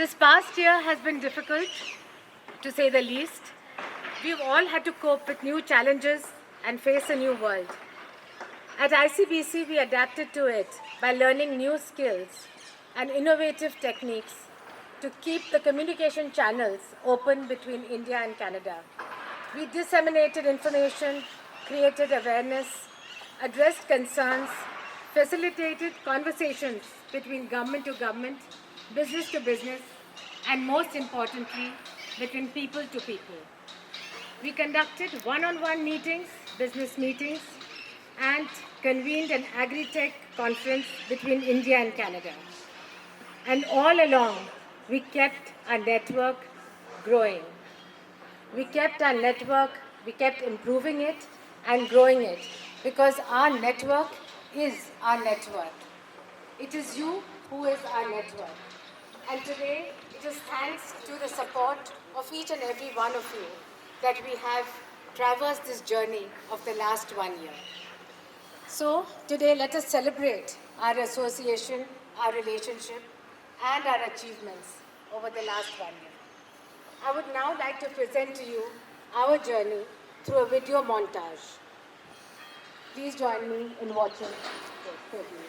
This past year has been difficult, to say the least. We've all had to cope with new challenges and face a new world. At ICBC, we adapted to it by learning new skills and innovative techniques to keep the communication channels open between India and Canada. We disseminated information, created awareness, addressed concerns, facilitated conversations between government to government, business to business, and most importantly, between people to people. We conducted one-on-one meetings, business meetings, and convened an agri-tech conference between India and Canada. And all along, we kept our network growing. We kept improving it and growing it because our network is our network. It is you who is our network. And today, it is thanks to the support of each and every one of you that we have traversed this journey of the last 1 year. So today, let us celebrate our association, our relationship, and our achievements over the last 1 year. I would now like to present to you our journey through a video montage. Please join me in watching this video.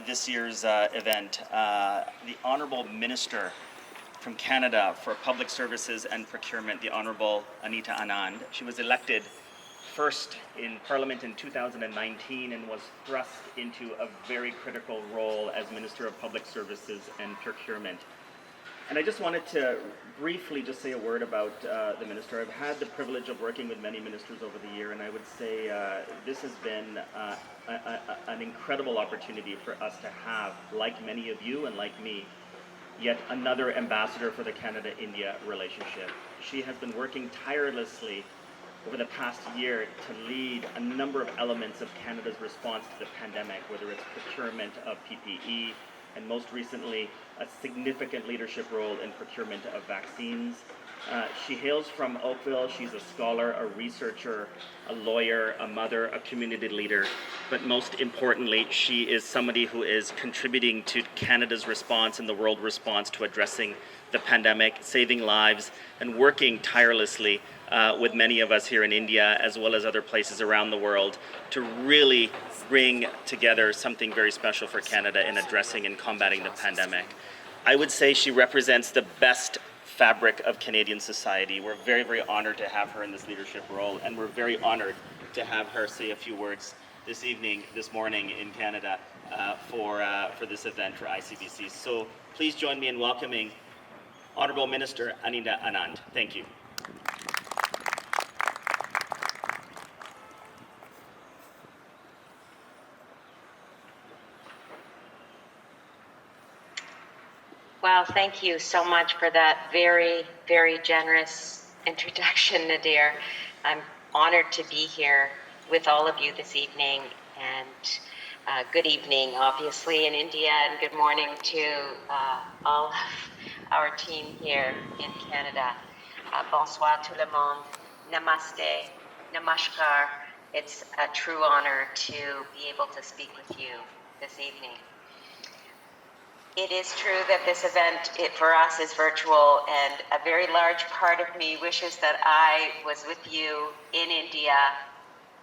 This year's event, the Honourable Minister from Canada for Public Services and Procurement, the Honourable Anita Anand. She was elected first in Parliament in 2019 and was thrust into a very critical role as Minister of Public Services and Procurement. And I just wanted to briefly just say a word about the minister. I've had the privilege of working with many ministers over the year, and I would say this has been an incredible opportunity for us to have, like many of you and like me, yet another ambassador for the Canada-India relationship. She has been working tirelessly over the past year to lead a number of elements of Canada's response to the pandemic, whether it's procurement of PPE, and most recently, a significant leadership role in procurement of vaccines. She hails from Oakville. She's a scholar, a researcher, a lawyer, a mother, a community leader, but most importantly, she is somebody who is contributing to Canada's response and the world response to addressing the pandemic, saving lives, and working tirelessly with many of us here in India, as well as other places around the world, to really bring together something very special for Canada in addressing and combating the pandemic. I would say she represents the best fabric of Canadian society. We're very, very honored to have her in this leadership role, and we're very honored to have her say a few words this morning in Canada for this event for ICBC. So please join me in welcoming Honourable Minister Anita Anand. Thank you. Well, thank you so much for that very, very generous introduction, Nadir. I'm honored to be here with all of you this evening, and good evening, obviously, in India, and good morning to all of our team here in Canada. Bonsoir tout le monde, namaste, namaskar. It's a true honor to be able to speak with you this evening. It is true that this event for us is virtual, and a very large part of me wishes that I was with you in India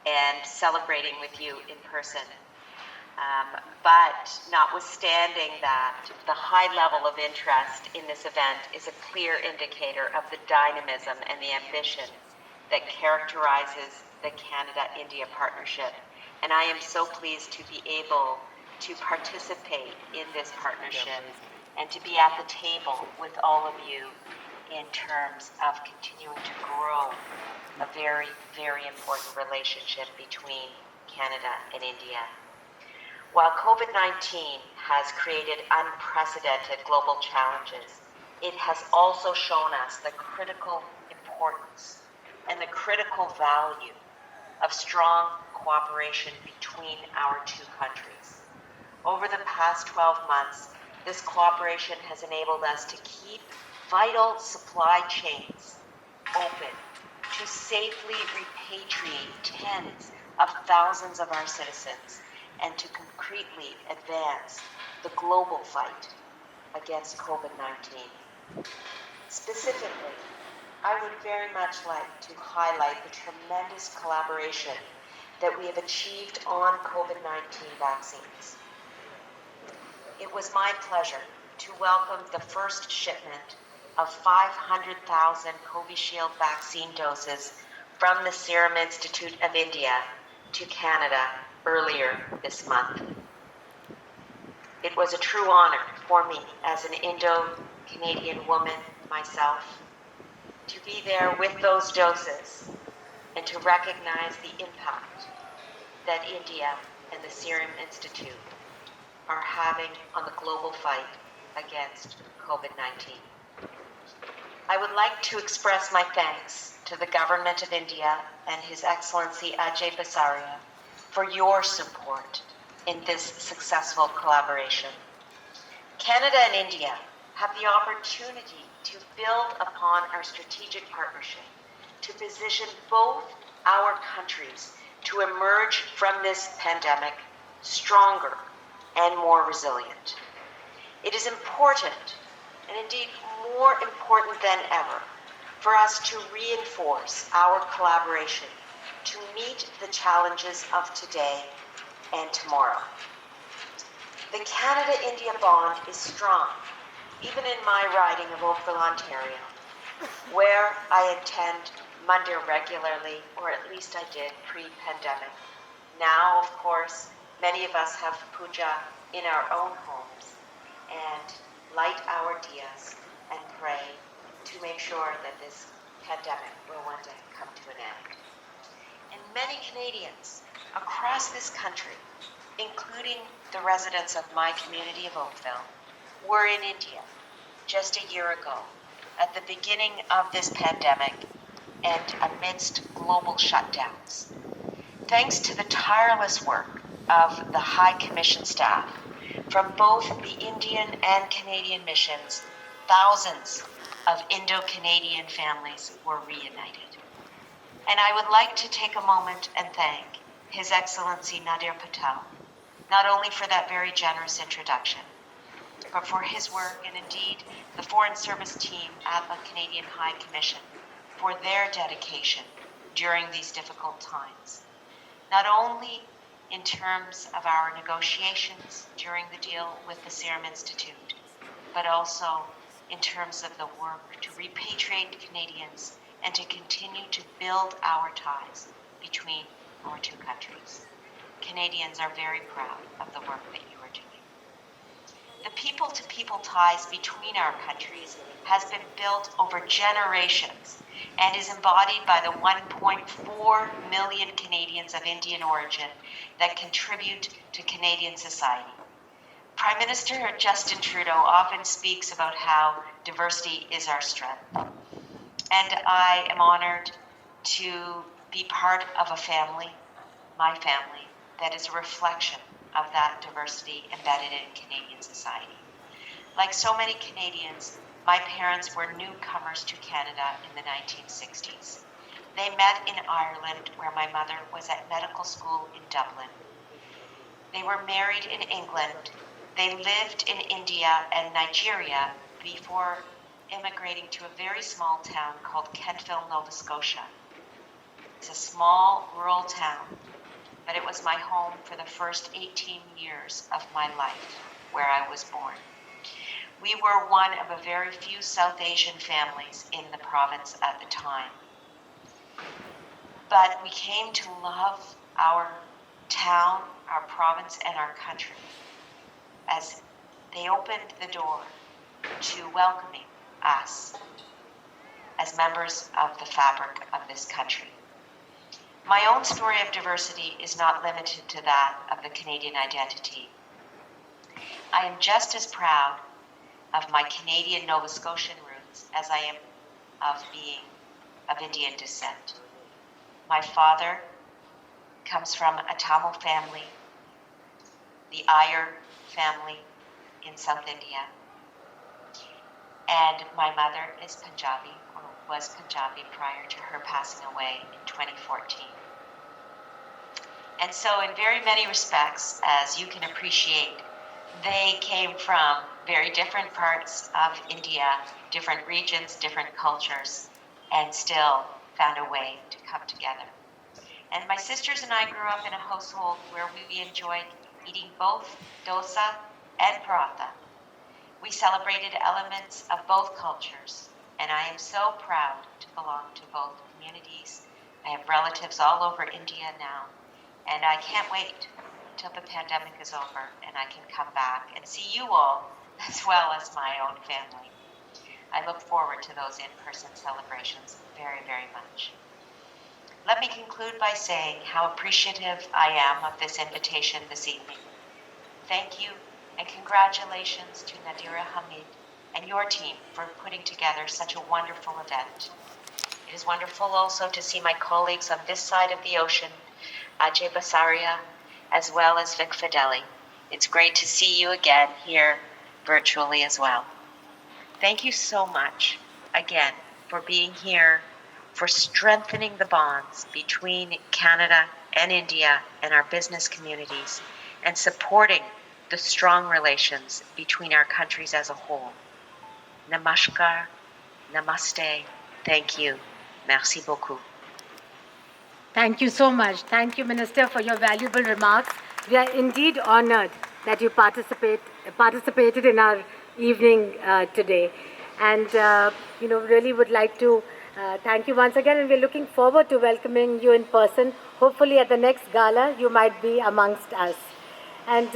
and celebrating with you in person. But notwithstanding that, the high level of interest in this event is a clear indicator of the dynamism and the ambition that characterizes the Canada-India partnership. And I am so pleased to be able to participate in this partnership and to be at the table with all of you in terms of continuing to grow a very, very important relationship between Canada and India. While COVID-19 has created unprecedented global challenges, it has also shown us the critical importance and the critical value of strong cooperation between our two countries. Over the past 12 months, this cooperation has enabled us to keep vital supply chains open, to safely repatriate tens of thousands of our citizens, and to concretely advance the global fight against COVID-19. Specifically, I would very much like to highlight the tremendous collaboration that we have achieved on COVID-19 vaccines. It was my pleasure to welcome the first shipment of 500,000 Covishield vaccine doses from the Serum Institute of India to Canada earlier this month. It was a true honor for me as an Indo Canadian woman myself to be there with those doses and to recognize the impact that India and the Serum Institute are having on the global fight against COVID-19. I would like to express my thanks to the Government of India and His Excellency Ajay Basaria for your support in this successful collaboration. Canada and India have the opportunity to build upon our strategic partnership, to position both our countries to emerge from this pandemic stronger and more resilient. It is important, and indeed more important than ever, for us to reinforce our collaboration to meet the challenges of today and tomorrow. The Canada-India bond is strong, even in my riding of Oakville, Ontario, where I attend Mandir regularly, or at least I did pre-pandemic. Now, of course, many of us have puja in our own homes and light our diyas and pray to make sure that this pandemic will one day come to an end. And many Canadians across this country, including the residents of my community of Oakville, were in India just a year ago at the beginning of this pandemic and amidst global shutdowns. Thanks to the tireless work of the High Commission staff from both the Indian and Canadian missions, thousands of Indo-Canadian families were reunited. And I would like to take a moment and thank His Excellency Nadir Patel, not only for that very generous introduction, but for his work and indeed the Foreign Service team at the Canadian High Commission for their dedication during these difficult times. Not only in terms of our negotiations during the deal with the Serum Institute, but also in terms of the work to repatriate Canadians and to continue to build our ties between our two countries. Canadians are very proud of the work that you are doing. The people-to-people ties between our countries has been built over generations and is embodied by the 1.4 million Canadians of Indian origin that contribute to Canadian society. Prime Minister Justin Trudeau often speaks about how diversity is our strength. And I am honored to be part of a family, my family, that is a reflection of that diversity embedded in Canadian society. Like so many Canadians, my parents were newcomers to Canada in the 1960s. They met in Ireland, where my mother was at medical school in Dublin. They were married in England. They lived in India and Nigeria before immigrating to a very small town called Kentville, Nova Scotia. It's a small rural town, but it was my home for the first 18 years of my life, where I was born. We were one of a very few South Asian families in the province at the time. But we came to love our town, our province, and our country as they opened the door to welcoming us as members of the fabric of this country. My own story of diversity is not limited to that of the Canadian identity. I am just as proud of my Canadian Nova Scotian roots as I am of being of Indian descent. My father comes from a Tamil family, the Iyer family in South India, and my mother is Punjabi, or was Punjabi prior to her passing away in 2014. And so in very many respects, as you can appreciate, they came from very different parts of India, different regions, different cultures, and still found a way to come together. And my sisters and I grew up in a household where we enjoyed eating both dosa and paratha. We celebrated elements of both cultures, and I am so proud to belong to both communities. I have relatives all over India now, and I can't wait till the pandemic is over and I can come back and see you all as well as my own family. I look forward to those in-person celebrations very, very much. Let me conclude by saying how appreciative I am of this invitation this evening. Thank you and congratulations to Nadira Hamid and your team for putting together such a wonderful event. It is wonderful also to see my colleagues on this side of the ocean, Ajay Basaria, as well as Vic Fideli. It's great to see you again here virtually as well. Thank you so much again for being here, for strengthening the bonds between Canada and India and our business communities, and supporting the strong relations between our countries as a whole. Namaskar, namaste, thank you, merci beaucoup. Thank you so much. Thank you, Minister, for your valuable remarks. We are indeed honored that you participated in our evening today. And, really would like to thank you once again. And we're looking forward to welcoming you in person. Hopefully at the next gala, you might be amongst us. And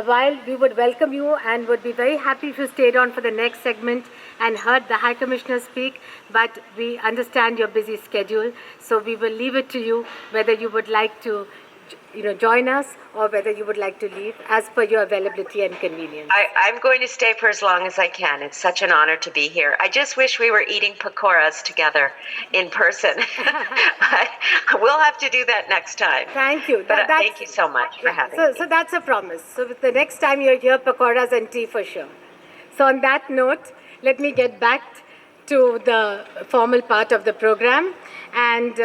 while we would welcome you and would be very happy if you stayed on for the next segment and heard the High Commissioner speak, but we understand your busy schedule, so we will leave it to you whether you would like to join us or whether you would like to leave as per your availability and convenience. I'm going to stay for as long as I can. It's such an honor to be here. I just wish we were eating pakoras together in person. We'll have to do that next time. Thank you. But thank you so much for having me. So that's a promise. So the next time you're here, pakoras and tea for sure. So on that note, let me get back to the formal part of the program. And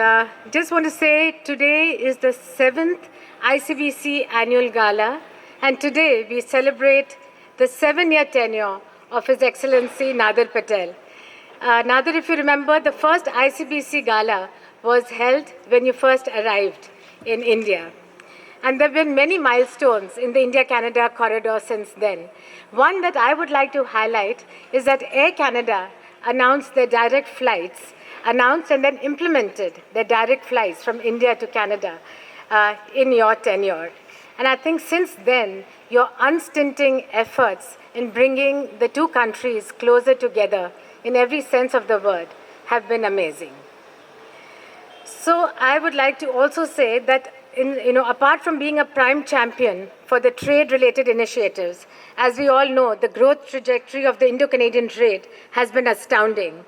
just want to say today is the 7th ICBC Annual Gala. And today we celebrate the 7-year tenure of His Excellency Nadir Patel. Nadir, if you remember, the first ICBC Gala was held when you first arrived in India. And there have been many milestones in the India-Canada corridor since then. One that I would like to highlight is that Air Canada announced their direct flights, announced and then implemented their direct flights from India to Canada in your tenure. And I think since then, your unstinting efforts in bringing the two countries closer together in every sense of the word have been amazing. So I would like to also say that apart from being a prime champion for the trade-related initiatives, as we all know, the growth trajectory of the Indo Canadian trade has been astounding.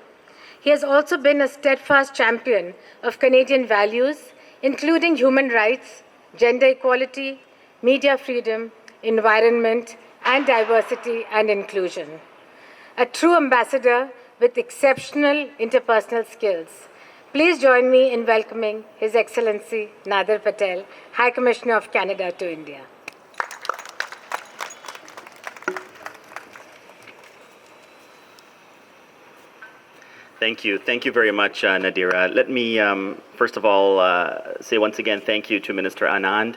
He has also been a steadfast champion of Canadian values, including human rights, gender equality, media freedom, environment, and diversity and inclusion. A true ambassador with exceptional interpersonal skills. Please join me in welcoming His Excellency Nadir Patel, High Commissioner of Canada to India. Thank you. Thank you very much, Nadira. Let me, first of all, say once again thank you to Minister Anand.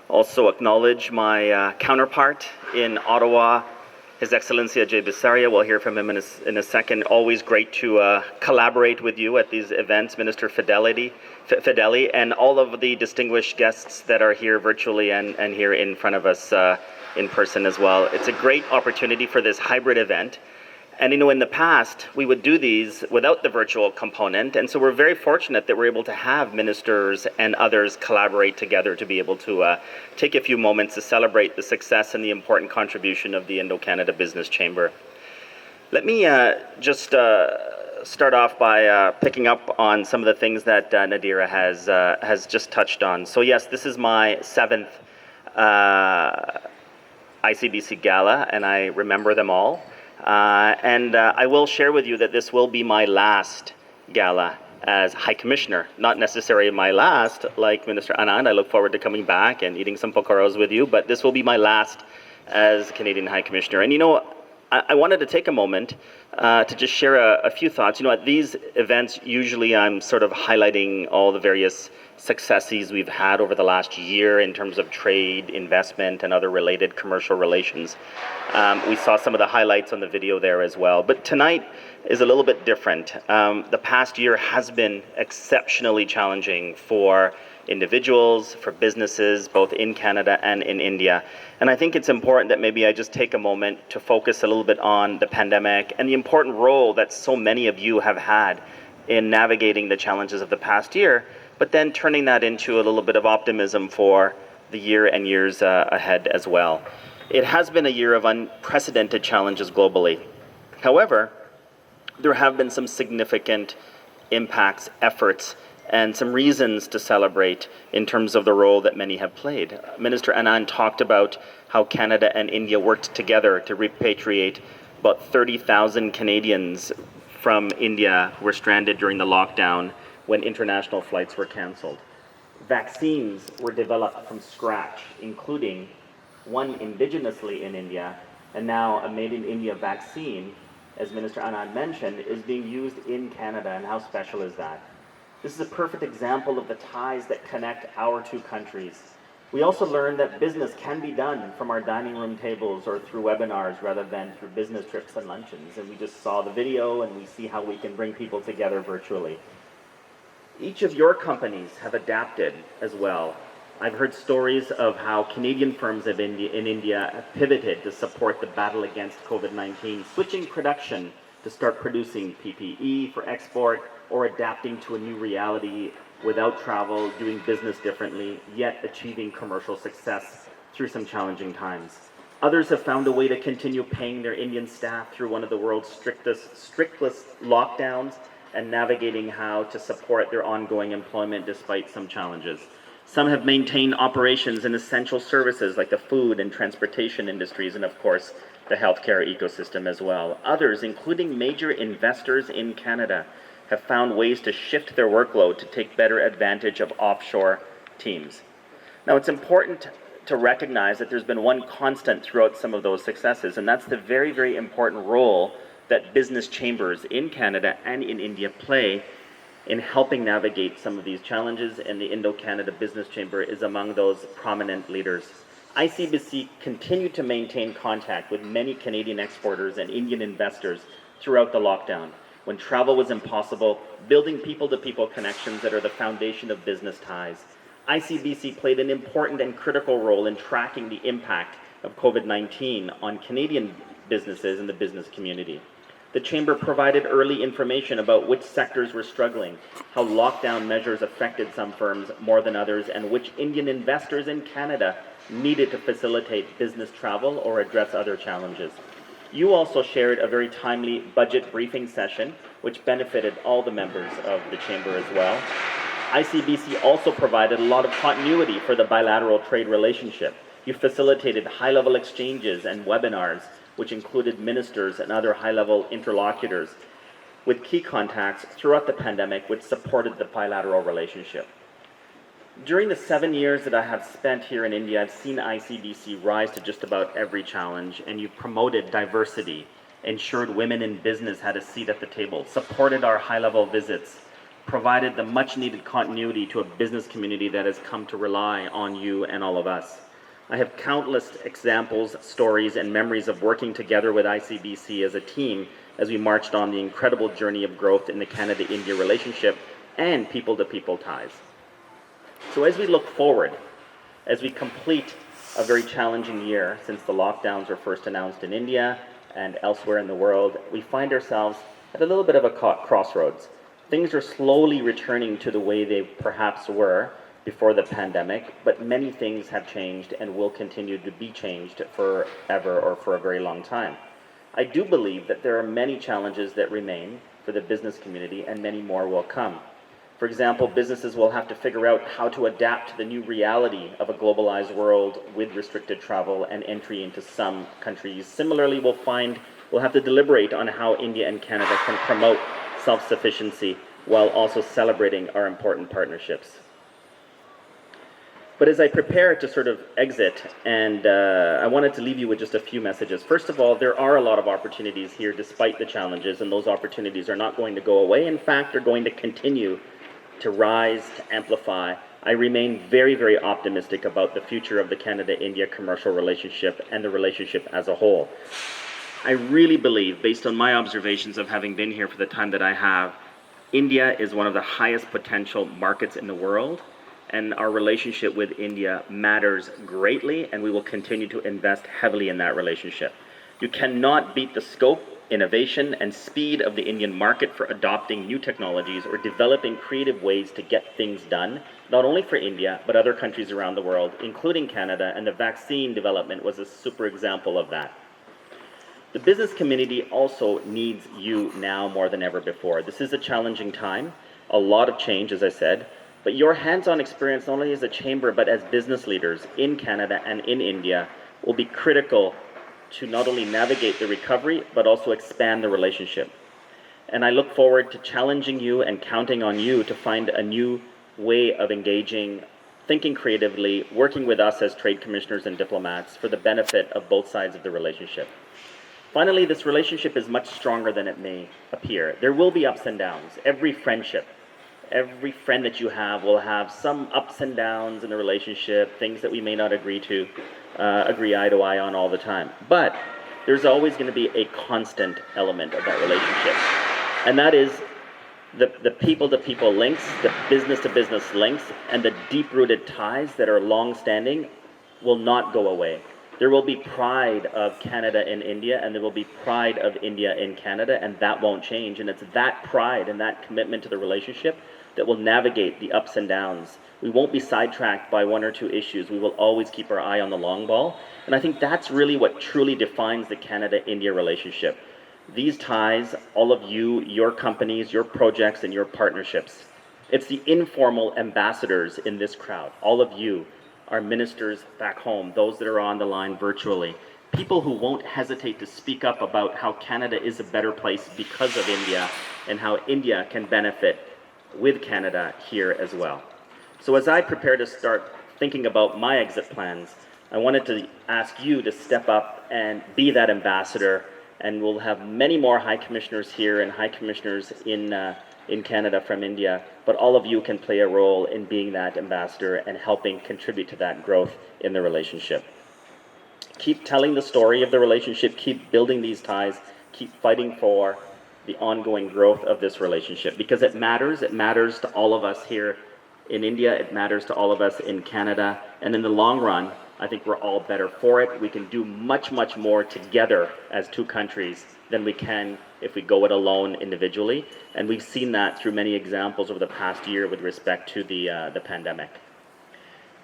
Also acknowledge my counterpart in Ottawa, His Excellency Ajay Basaria. We'll hear from him in a second. Always great to collaborate with you at these events, Minister Fideli, and all of the distinguished guests that are here virtually and here in front of us in person as well. It's a great opportunity for this hybrid event. And in the past, we would do these without the virtual component, and so we're very fortunate that we're able to have ministers and others collaborate together to be able to take a few moments to celebrate the success and the important contribution of the Indo Canada Business Chamber. Let me just start off by picking up on some of the things that Nadira has just touched on. So yes, this is my 7th ICBC Gala, and I remember them all. I will share with you that this will be my last gala as High Commissioner. Not necessarily my last, like Minister Anand. I look forward to coming back and eating some pakoros with you, but this will be my last as Canadian High Commissioner. And I wanted to take a moment to just share a few thoughts. At these events, usually I'm sort of highlighting all the various successes we've had over the last year in terms of trade, investment, and other related commercial relations. We saw some of the highlights on the video there as well. But tonight is a little bit different. The past year has been exceptionally challenging for individuals, for businesses, both in Canada and in India. And I think it's important that maybe I just take a moment to focus a little bit on the pandemic and the important role that so many of you have had in navigating the challenges of the past year, but then turning that into a little bit of optimism for the year and years ahead as well. It has been a year of unprecedented challenges globally. However, there have been some significant impacts, efforts, and some reasons to celebrate in terms of the role that many have played. Minister Anand talked about how Canada and India worked together to repatriate about 30,000 Canadians from India who were stranded during the lockdown when international flights were cancelled. Vaccines were developed from scratch, including one indigenously in India, and now a Made in India vaccine, as Minister Anand mentioned, is being used in Canada, and how special is that? This is a perfect example of the ties that connect our two countries. We also learned that business can be done from our dining room tables or through webinars rather than through business trips and luncheons. And we just saw the video and we see how we can bring people together virtually. Each of your companies have adapted as well. I've heard stories of how Canadian firms in India have pivoted to support the battle against COVID-19, switching production to start producing PPE for export or adapting to a new reality without travel, doing business differently, yet achieving commercial success through some challenging times. Others have found a way to continue paying their Indian staff through one of the world's strictest lockdowns and navigating how to support their ongoing employment despite some challenges. Some have maintained operations in essential services like the food and transportation industries and, of course, the healthcare ecosystem as well. Others, including major investors in Canada, have found ways to shift their workload to take better advantage of offshore teams. Now, it's important to recognize that there's been one constant throughout some of those successes, and that's the very, very important role that business chambers in Canada and in India play in helping navigate some of these challenges, and the Indo Canada Business Chamber is among those prominent leaders. ICBC continued to maintain contact with many Canadian exporters and Indian investors throughout the lockdown, when travel was impossible, building people-to-people connections that are the foundation of business ties. ICBC played an important and critical role in tracking the impact of COVID-19 on Canadian businesses and the business community. The Chamber provided early information about which sectors were struggling, how lockdown measures affected some firms more than others, and which Indian investors in Canada needed to facilitate business travel or address other challenges. You also shared a very timely budget briefing session, which benefited all the members of the Chamber as well. ICBC also provided a lot of continuity for the bilateral trade relationship. You facilitated high-level exchanges and webinars, which included ministers and other high-level interlocutors with key contacts throughout the pandemic, which supported the bilateral relationship. During the 7 years that I have spent here in India, I've seen ICBC rise to just about every challenge, and you've promoted diversity, ensured women in business had a seat at the table, supported our high-level visits, provided the much-needed continuity to a business community that has come to rely on you and all of us. I have countless examples, stories, and memories of working together with ICBC as a team as we marched on the incredible journey of growth in the Canada-India relationship and people-to-people ties. So as we look forward, as we complete a very challenging year since the lockdowns were first announced in India and elsewhere in the world, we find ourselves at a little bit of a crossroads. Things are slowly returning to the way they perhaps were before the pandemic, but many things have changed and will continue to be changed forever or for a very long time. I do believe that there are many challenges that remain for the business community, and many more will come. For example, businesses will have to figure out how to adapt to the new reality of a globalized world with restricted travel and entry into some countries. Similarly, we'll have to deliberate on how India and Canada can promote self-sufficiency while also celebrating our important partnerships. But as I prepare to sort of exit, and I wanted to leave you with just a few messages. First of all, there are a lot of opportunities here despite the challenges, and those opportunities are not going to go away. In fact, they're going to continue to rise, to amplify. I remain very, very optimistic about the future of the Canada-India commercial relationship and the relationship as a whole. I really believe, based on my observations of having been here for the time that I have, India is one of the highest potential markets in the world, and our relationship with India matters greatly, and we will continue to invest heavily in that relationship. You cannot beat the scope, innovation, and speed of the Indian market for adopting new technologies or developing creative ways to get things done, not only for India, but other countries around the world, including Canada, and the vaccine development was a super example of that. The business community also needs you now more than ever before. This is a challenging time, a lot of change, as I said, but your hands-on experience, not only as a chamber, but as business leaders in Canada and in India, will be critical to not only navigate the recovery, but also expand the relationship. And I look forward to challenging you and counting on you to find a new way of engaging, thinking creatively, working with us as trade commissioners and diplomats for the benefit of both sides of the relationship. Finally, this relationship is much stronger than it may appear. There will be ups and downs. Every friendship, every friend that you have will have some ups and downs in the relationship, things that we may not agree eye to eye on all the time. But there's always going to be a constant element of that relationship. And that is the people-to-people links, the business-to-business links, and the deep-rooted ties that are long-standing will not go away. There will be pride of Canada in India, and there will be pride of India in Canada, and that won't change. And it's that pride and that commitment to the relationship that will navigate the ups and downs. We won't be sidetracked by one or two issues. We will always keep our eye on the long ball. And I think that's really what truly defines the Canada-India relationship. These ties, all of you, your companies, your projects, and your partnerships. It's the informal ambassadors in this crowd, all of you, our ministers back home, those that are on the line virtually, people who won't hesitate to speak up about how Canada is a better place because of India and how India can benefit with Canada here as well. So as I prepare to start thinking about my exit plans, I wanted to ask you to step up and be that ambassador, and we'll have many more High Commissioners here and High Commissioners in Canada from India, but all of you can play a role in being that ambassador and helping contribute to that growth in the relationship. Keep telling the story of the relationship, keep building these ties, keep fighting for the ongoing growth of this relationship, because it matters to all of us here in India, it matters to all of us in Canada, and in the long run, I think we're all better for it. We can do much, much more together as two countries than we can if we go it alone individually. And we've seen that through many examples over the past year with respect to the pandemic.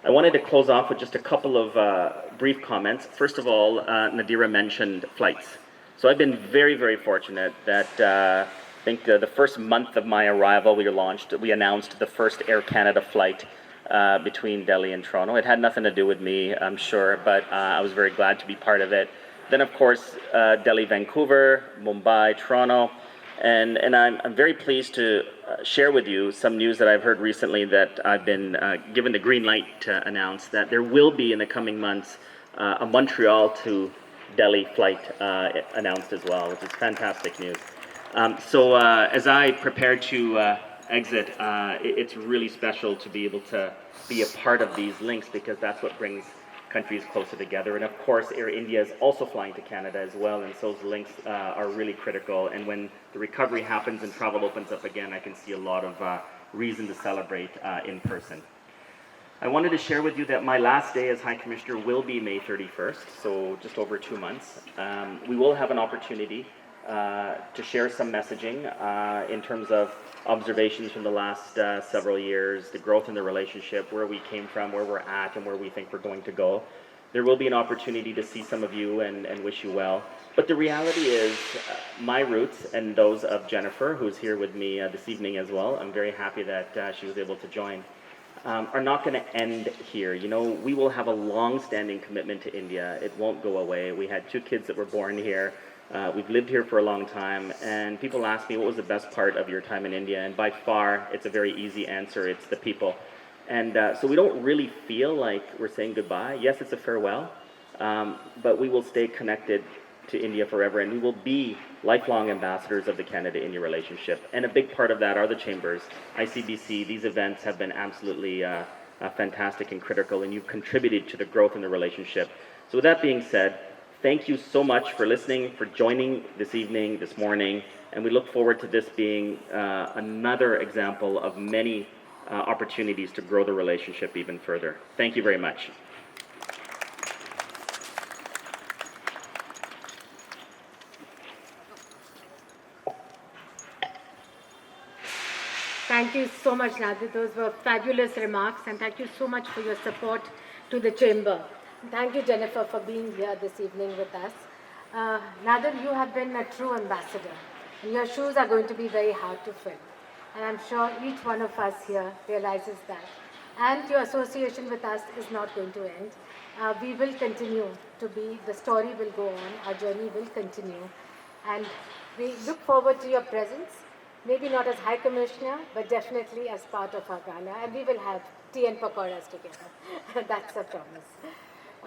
I wanted to close off with just a couple of brief comments. First of all, Nadira mentioned flights. So I've been very, very fortunate that I think the first month of my arrival, we announced the first Air Canada flight between Delhi and Toronto. It had nothing to do with me, I'm sure, but I was very glad to be part of it. Then, of course, Delhi, Vancouver, Mumbai, Toronto, and I'm very pleased to share with you some news that I've heard recently that I've been given the green light to announce that there will be in the coming months a Montreal to Delhi flight announced as well, which is fantastic news. So as I prepare to exit, it's really special to be able to be a part of these links, because that's what brings countries closer together. And of course, Air India is also flying to Canada as well, and so those links are really critical. And when the recovery happens and travel opens up again, I can see a lot of reason to celebrate in person. I wanted to share with you that my last day as High Commissioner will be May 31st, so just over 2 months. We will have an opportunity to share some messaging in terms of observations from the last several years, the growth in the relationship, where we came from, where we're at, and where we think we're going to go. There will be an opportunity to see some of you and wish you well. But the reality is, my roots and those of Jennifer, who's here with me this evening as well, I'm very happy that she was able to join, are not going to end here. You know, we will have a long-standing commitment to India. It won't go away. We had 2 kids that were born here. We've lived here for a long time, and people ask me, what was the best part of your time in India? And by far, it's a very easy answer. It's the people. And so we don't really feel like we're saying goodbye. Yes, it's a farewell, but we will stay connected to India forever, and we will be lifelong ambassadors of the Canada-India relationship. And a big part of that are the chambers, ICBC. These events have been absolutely fantastic and critical, and you've contributed to the growth in the relationship. So with that being said, thank you so much for listening, for joining this evening, this morning, and we look forward to this being another example of many opportunities to grow the relationship even further. Thank you very much. Thank you so much, Nadir. Those were fabulous remarks, and thank you so much for your support to the Chamber. Thank you, Jennifer, for being here this evening with us. Nadir, you have been a true ambassador, and your shoes are going to be very hard to fill. And I'm sure each one of us here realizes that. And your association with us is not going to end. We will continue to be, the story will go on, our journey will continue. And we look forward to your presence, maybe not as High Commissioner, but definitely as part of our gala. And we will have tea and pakoras together. That's a promise.